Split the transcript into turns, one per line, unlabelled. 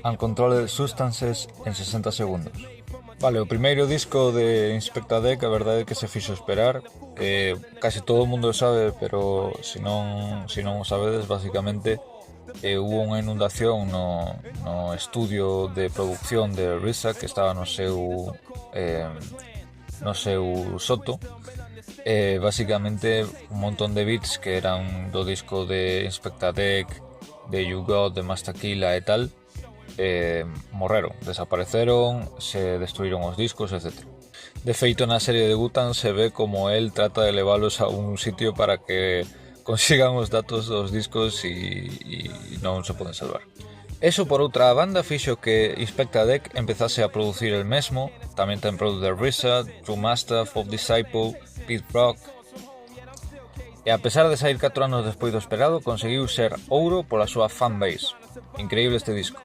Uncontrolled Substances en 60 segundos. Vale, o primeiro disco de Inspecta Deck, a verdade é que se fixo esperar. Casi todo o mundo o sabe, pero se non o sabedes, basicamente hubo unha inundación no estudio de producción de RZA, que estaba no seu soto. Basicamente un montón de beats que eran do disco de Inspecta Deck, de You Got, de Mastakila e tal, morreron, desapareceron, se destruíron os discos, etc. De feito, na serie de Wu-Tang se ve como él trata de leválos a un sitio para que consigan os datos dos discos e non se poden salvar. Eso, por outra banda, fixo que Inspecta Deck empezase a producir el mesmo. Tamén ten produto de RZA, True Master, Pop Disciple, Pete Rock. E a pesar de sair 4 anos despois do esperado, conseguiu ser ouro pola súa fanbase. Increíble este disco.